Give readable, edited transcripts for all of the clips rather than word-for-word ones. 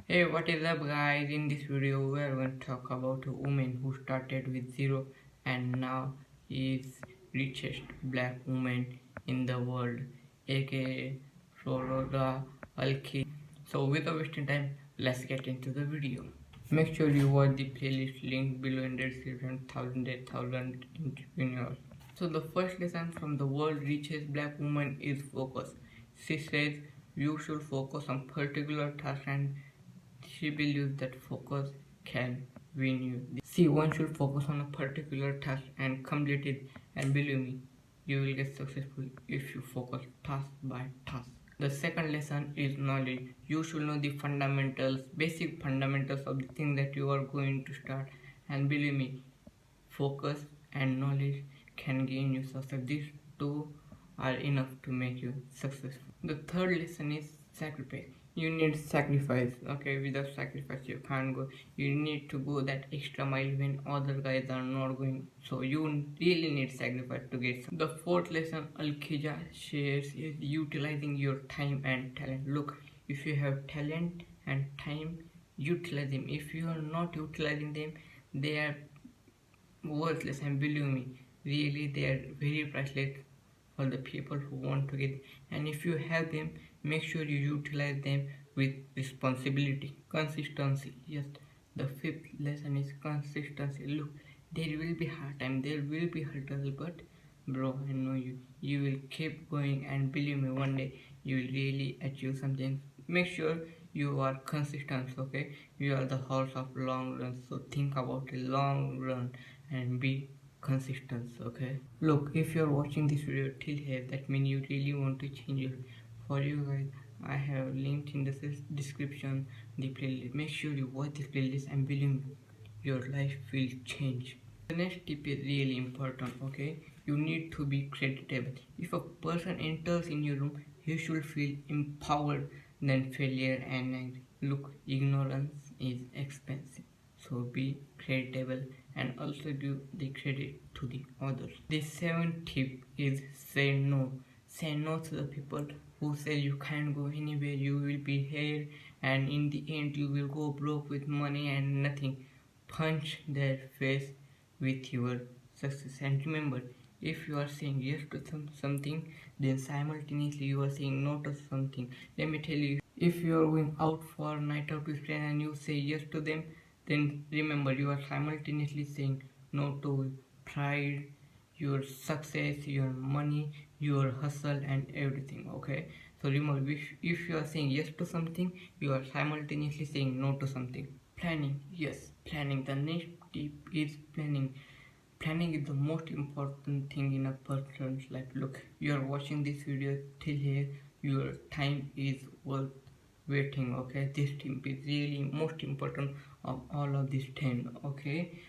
Hey, what is up guys? In this video we are going to talk about a woman who started with zero and now is richest black woman in the world, aka Florida Alki. So without wasting time, let's get into the video. Make sure you watch the playlist link below in the description. Thousand entrepreneurs. So the first lesson from the world richest black woman is focus. She says you should focus on particular task and she believes that focus can win you. See, one should focus on a particular task and complete it, and believe me, you will get successful if you focus task by task. The second lesson is knowledge. You should know the fundamentals, basic fundamentals of the thing that you are going to start, and believe me, focus and knowledge can gain you success. These two are enough to make you successful. The third lesson is sacrifice. You need sacrifice. Okay, without sacrifice you can't go. You need to go that extra mile when other guys are not going. So you really need sacrifice to get some. The fourth lesson Al-Khija shares is utilizing your time and talent. Look, if you have talent and time, utilize them. If you are not utilizing them, they are worthless, and believe me, really they are very priceless for the people who want to get. And if you have them, make sure you utilize them with responsibility. Consistency, yes, the fifth lesson is consistency. Look, there will be hard time, there will be hurdle, but bro, I know you will keep going, and believe me, one day you will really achieve something. Make sure you are consistent. Okay, you are the horse of long run, so think about a long run and be consistent. Okay, look, if you're watching this video till here, that means you really want to change it. For you guys, I have linked in the description the playlist. Make sure you watch the playlist, and believe me, your life will change. The next tip is really important. Okay, you need to be creditable. If a person enters in your room, he should feel empowered than failure and angry. Look, ignorance is expensive, so be creditable and also give the credit to the others. The seventh tip is say no. Say no to the people who say you can't go anywhere, you will be here, and in the end you will go broke with money and nothing. Punch their face with your success. And remember, if you are saying yes to something, then simultaneously you are saying no to something. Let me tell you, if you are going out for a night out with friends and you say yes to them, then remember you are simultaneously saying no to pride, your success, your money, your hustle, and everything. Okay, so remember, if you are saying yes to something, you are simultaneously saying no to something. Planning, yes, planning. The next tip is planning. Planning is the most important thing in a person's life. Look, you are watching this video till here, your time is worth waiting. Okay, this tip is really most important of all of these 10. Okay,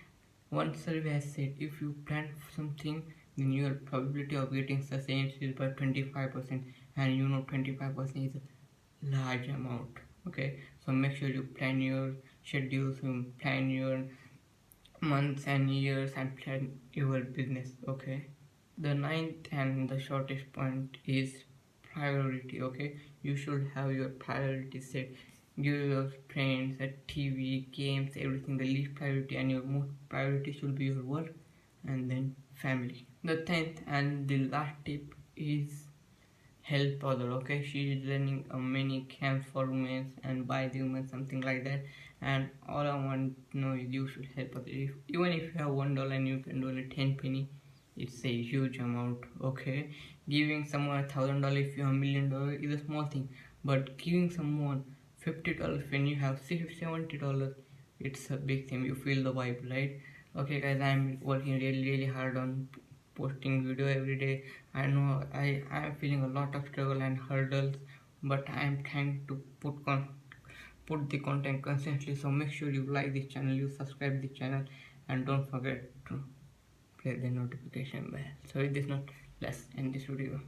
one survey has said if you plan something, then your probability of getting success is by 25%, and you know 25% is a large amount. Okay, so make sure you plan your schedules, you plan your months and years, and plan your business. Okay, the ninth and the shortest point is priority. Okay, you should have your priority set. Give your friends a TV, games, everything the least priority, and your most priority should be your work and then family. The 10th and the last tip is help other. Okay, she is running a many camps for women and by the women, something like that, and all I want to know is you should help others. Even if you have $1 and you can donate 10 penny, it's a huge amount. Okay, giving someone $1,000 if you have $1,000,000 is a small thing, but giving someone $50 when you have $70, it's a big thing. You feel the vibe, right? Okay guys, I'm working really hard on posting video every day. I know I am feeling a lot of struggle and hurdles, but I am trying to put the content consistently. So make sure you like this channel, you subscribe the channel, and don't forget to press the notification bell. So with this note, let's end this video.